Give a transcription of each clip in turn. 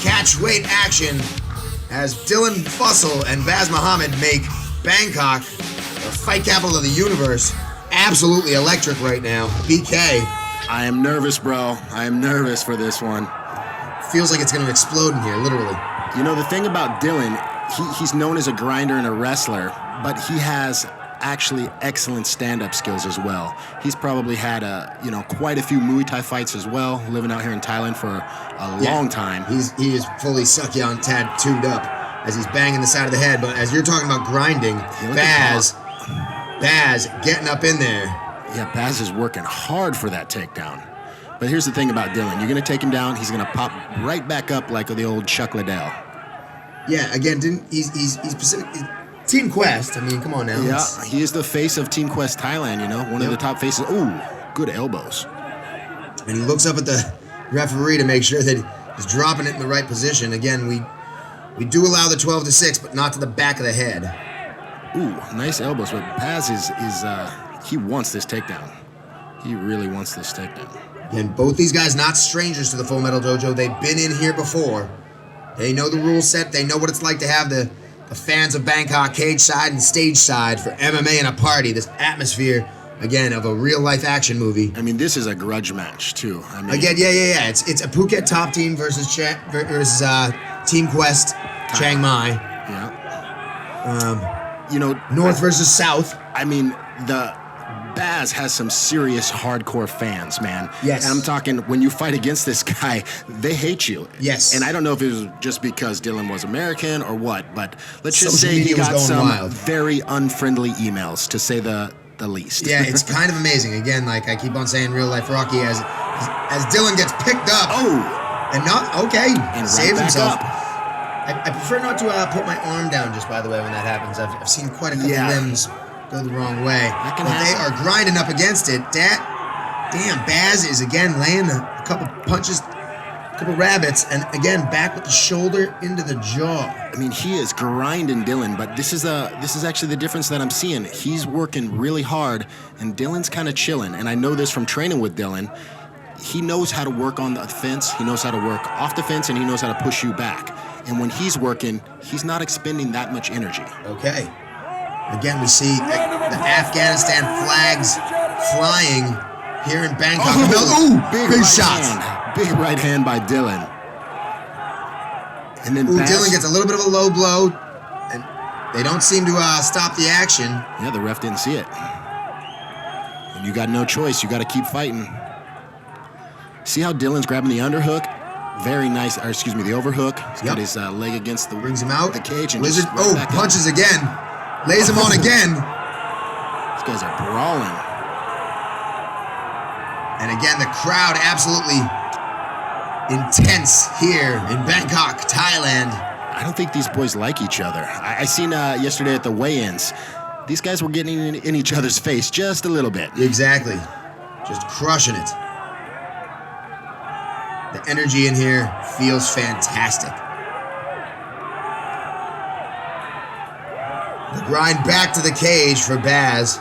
catch weight action as Dylan Fussell and Baz Mohammad make Bangkok, the fight capital of the universe, absolutely electric right now. BK. I am nervous, bro. I am nervous for this one. Feels like it's going to explode in here, literally. You know, the thing about Dylan, he's known as a grinder and a wrestler, but he has actually excellent stand-up skills as well. He's probably had quite a few Muay Thai fights as well, living out here in Thailand for a long time. He is fully sucky-on tattooed up as he's banging the side of the head. But as you're talking about grinding, Baz getting up in there. Yeah, Baz is working hard for that takedown. But here's the thing about Dylan. You're going to take him down, he's going to pop right back up like the old Chuck Liddell. Yeah, again, he's Pacific... Team Quest, I mean, come on now. Yeah, he is the face of Team Quest Thailand, one of the top faces. Ooh, good elbows. And he looks up at the referee to make sure that he's dropping it in the right position. Again, we do allow the 12-6, but not to the back of the head. Ooh, nice elbows, but Baz he wants this takedown. He really wants this takedown. And both these guys not strangers to the Full Metal Dojo. They've been in here before. They know the rule set. They know what it's like to have the fans of Bangkok cage side and stage side for MMA and a party. This atmosphere, again, of a real-life action movie. I mean, this is a grudge match, too. I mean, again, yeah. It's a Phuket top team versus Team Quest Chiang Mai. Yeah. North versus South. I mean, the Baz has some serious hardcore fans, man. Yes. And I'm talking, when you fight against this guy, they hate you. Yes. And I don't know if it was just because Dylan was American or what, but let's just Social say he media was got going some wild. Very unfriendly emails, to say the least. Yeah, it's kind of amazing. Again, like I keep on saying, real life Rocky, as Dylan gets picked up. Oh. And not, okay, And saves right himself. up. I prefer not to put my arm down, just by the way, when that happens. I've seen quite a couple limbs go the wrong way. But they are grinding up against it. Damn, Baz is again laying a couple punches, a couple rabbits, and again back with the shoulder into the jaw. I mean, he is grinding Dylan, but this is actually the difference that I'm seeing. He's working really hard, and Dylan's kind of chilling. And I know this from training with Dylan. He knows how to work on the fence, he knows how to work off the fence, and he knows how to push you back. And when he's working, he's not expending that much energy. Okay. Again, we see the Afghanistan flags flying here in Bangkok. Big shots. Big right hand by Dylan. And then Dylan gets a little bit of a low blow, and they don't seem to stop the action. Yeah, the ref didn't see it. And you got no choice. You got to keep fighting. See how Dylan's grabbing the underhook? Very nice, the overhook. He's got his leg against the brings him out the cage and Lizard. Just right punches again. Lays him on again. These guys are brawling. And again, the crowd absolutely intense here in Bangkok, Thailand. I don't think these boys like each other. I seen yesterday at the weigh-ins, these guys were getting in each other's face just a little bit. Exactly. Just crushing it. The energy in here feels fantastic. The grind back to the cage for Baz.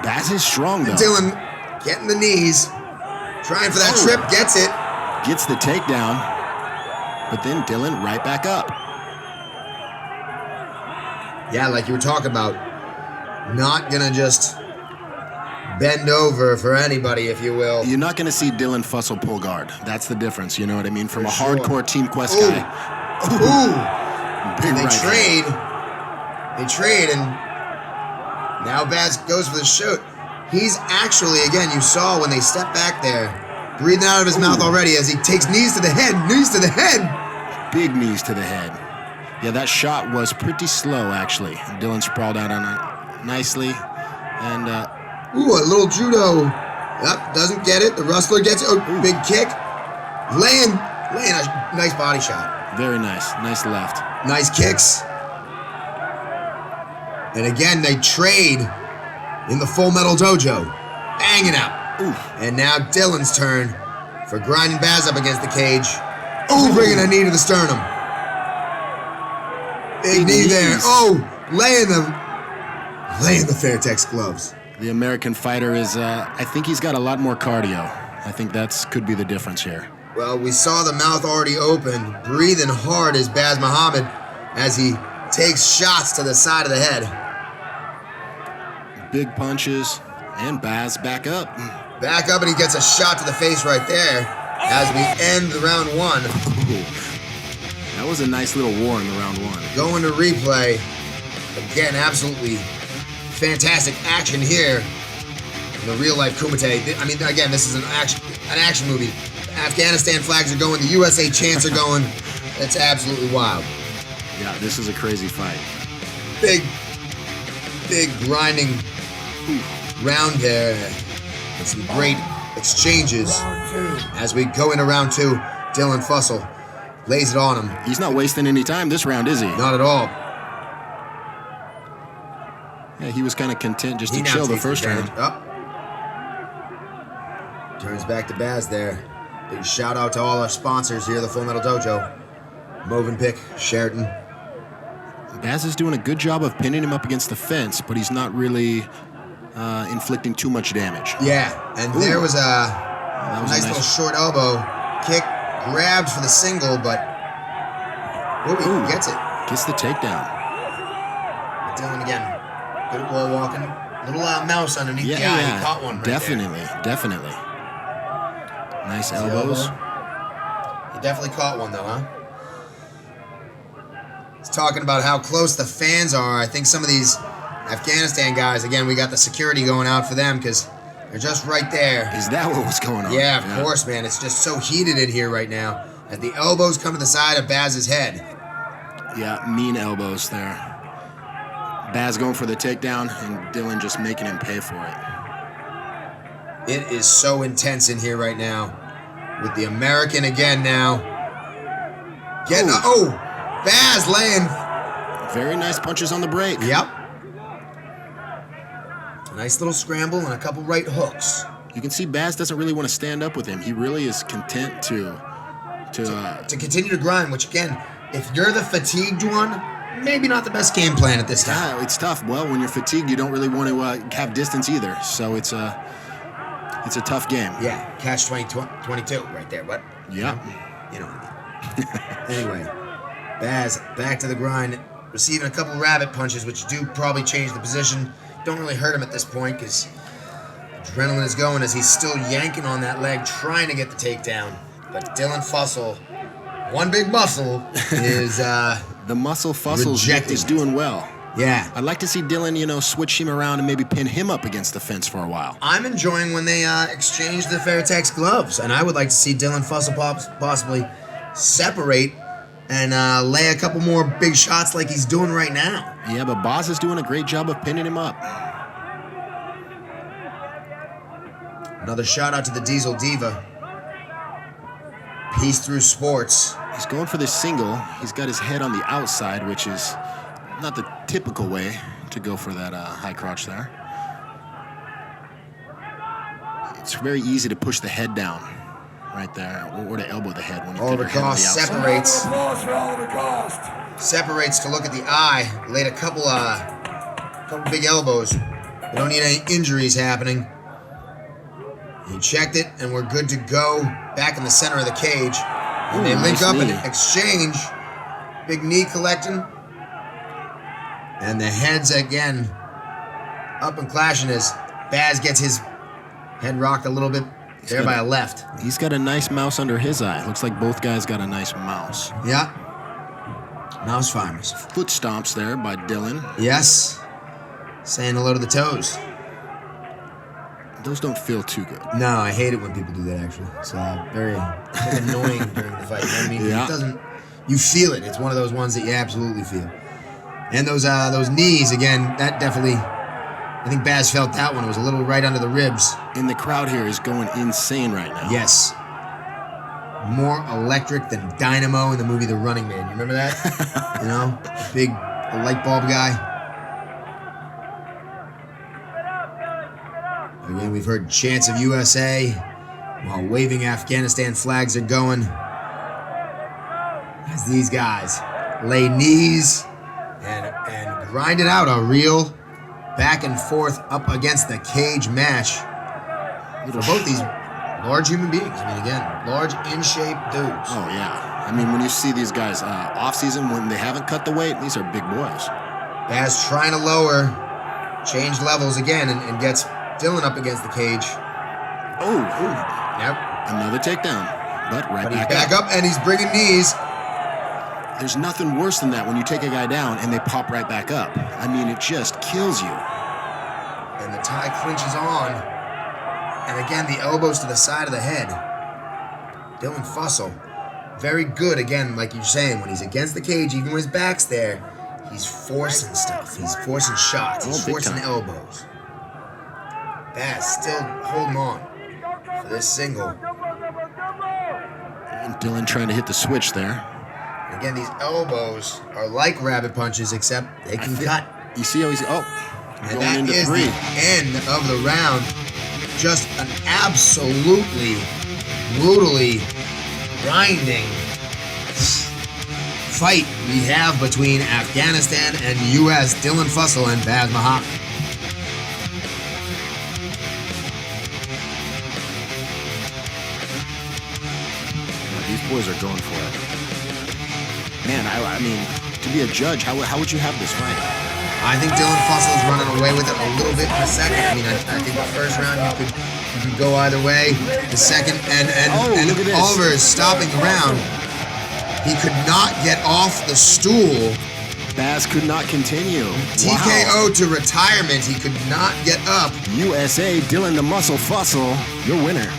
Baz is strong, though. Dylan getting the knees. Trying for that trip. Gets it. Gets the takedown. But then Dylan right back up. Yeah, like you were talking about. Not going to just bend over for anybody, if you will. You're not going to see Dylan Fussell pull guard. That's the difference, you know what I mean? From a hardcore Team Quest guy. Big they trade. They trade, and now Baz goes for the shoot. He's actually, again, you saw when they stepped back there, breathing out of his mouth already as he takes knees to the head. Knees to the head. Big knees to the head. Yeah, that shot was pretty slow, actually. Dylan sprawled out on it nicely. And, a little judo. Yep, doesn't get it. The rustler gets it. Big kick. Laying a nice body shot. Very nice. Nice left. Nice kicks. And again, they trade in the Full Metal Dojo. Banging out. And now Dylan's turn for grinding Baz up against the cage. Bringing a knee to the sternum. Big knee there. Laying the Fairtex gloves. The American fighter is, I think he's got a lot more cardio. I think could be the difference here. Well, we saw the mouth already open. Breathing hard is Baz Mohammad as he takes shots to the side of the head. Big punches, and Baz back up. Back up, and he gets a shot to the face right there as we end the round one. That was a nice little war in the round one. Going to replay. Again, absolutely fantastic action here in the real-life Kumite. I mean, again, this is an action movie. Afghanistan flags are going. The USA chants are going. It's absolutely wild. Yeah, this is a crazy fight. Big grinding round there. And some great exchanges as we go into round two. Dylan Fussell lays it on him. He's not wasting any time this round, is he? Not at all. Yeah, he was kind of content just to chill the first round. Turns back to Baz there. Big shout out to all our sponsors here, the Full Metal Dojo. Movenpick, Sheraton. Baz is doing a good job of pinning him up against the fence, but he's not really inflicting too much damage. Yeah, and there was a nice little short elbow kick, grabbed for the single, but he gets it. Gets the takedown. Dylan again, good at wall walking. Little mouse underneath the eye. He caught one right Definitely. Nice elbows. He definitely caught one though, huh? He's talking about how close the fans are. I think some of these Afghanistan guys, again, we got the security going out for them because they're just right there. Is that what was going on? Yeah, of course, man. It's just so heated in here right now as the elbows come to the side of Baz's head. Yeah, mean elbows there. Baz going for the takedown and Dylan just making him pay for it. It is so intense in here right now with the American again now. Baz laying. Very nice punches on the break. Yep. A nice little scramble and a couple right hooks. You can see Baz doesn't really want to stand up with him. He really is content to continue to grind, which again, if you're the fatigued one, maybe not the best game plan at this time. Yeah, it's tough. Well, when you're fatigued, you don't really want to have distance either. So it's a tough game. Yeah, catch 22 right there, but yeah, you know what I mean. Anyway, Baz back to the grind, receiving a couple rabbit punches, which do probably change the position. Don't really hurt him at this point because adrenaline is going as he's still yanking on that leg, trying to get the takedown. But Dylan Fussell, one big muscle, is the muscle Fussell is doing well. Yeah. I'd like to see Dylan, switch him around and maybe pin him up against the fence for a while. I'm enjoying when they exchange the Fairtex gloves, and I would like to see Dylan Fussell possibly separate and lay a couple more big shots like he's doing right now. Yeah, but Baz is doing a great job of pinning him up. Another shout out to the Diesel Diva. Peace through sports. He's going for the single. He's got his head on the outside, which is not the typical way to go for that high crotch there. It's very easy to push the head down right there, or to elbow the head when you Oliver Coste separates. Separates to look at the eye. Laid a couple big elbows. We don't need any injuries happening. He checked it, and we're good to go. Back in the center of the cage. And they link up and exchange. Big knee collecting. And the heads again up and clashing as Baz gets his head rocked a little bit there by a left. He's got a nice mouse under his eye. Looks like both guys got a nice mouse. Yeah. Mouse farmers. Foot stomps there by Dylan. Yes. Saying hello to the toes. Those don't feel too good. No, I hate it when people do that, actually. It's very annoying during the fight. You know what I mean? Yeah. It doesn't. You feel it. It's one of those ones that you absolutely feel. And those knees, again, that definitely, I think Baz felt that one. It was a little right under the ribs. And the crowd here is going insane right now. Yes. More electric than Dynamo in the movie The Running Man. You remember that? Big light bulb guy. Again, we've heard chants of USA while waving Afghanistan flags are going. As these guys lay knees and grind it out, a real back and forth up against the cage match. For both these Large human beings. I mean, again, large, in-shape dudes. Oh, yeah. I mean, when you see these guys off-season, when they haven't cut the weight, these are big boys. Baz trying to lower, change levels again, and gets Dylan up against the cage. Oh. Yep. Another takedown. But He's back up, and he's bringing knees. There's nothing worse than that when you take a guy down and they pop right back up. I mean, it just kills you. And the Thai clinches on. And again, the elbows to the side of the head. Dylan Fussell, very good, again, like you're saying, when he's against the cage, even when his back's there, he's forcing stuff. He's forcing shots. He's forcing elbows. Baz still holding on for this single. And Dylan trying to hit the switch there. Again, these elbows are like rabbit punches, except they can cut. You see how he's... Oh, and going that into is 3. the end of the round. Just an absolutely brutally grinding fight we have between Afghanistan and U.S. Dylan Fussell and Baz Mohammad. These boys are going for it. Man, I mean, to be a judge, how would you have this fight? I think Dylan Fussell is running away with it a little bit in the second. I mean, I think the first round you could go either way. The second, and Oliver is stopping the round. He could not get off the stool. Baz could not continue. TKO to retirement. He could not get up. USA, Dylan the Muscle Fussell, your winner.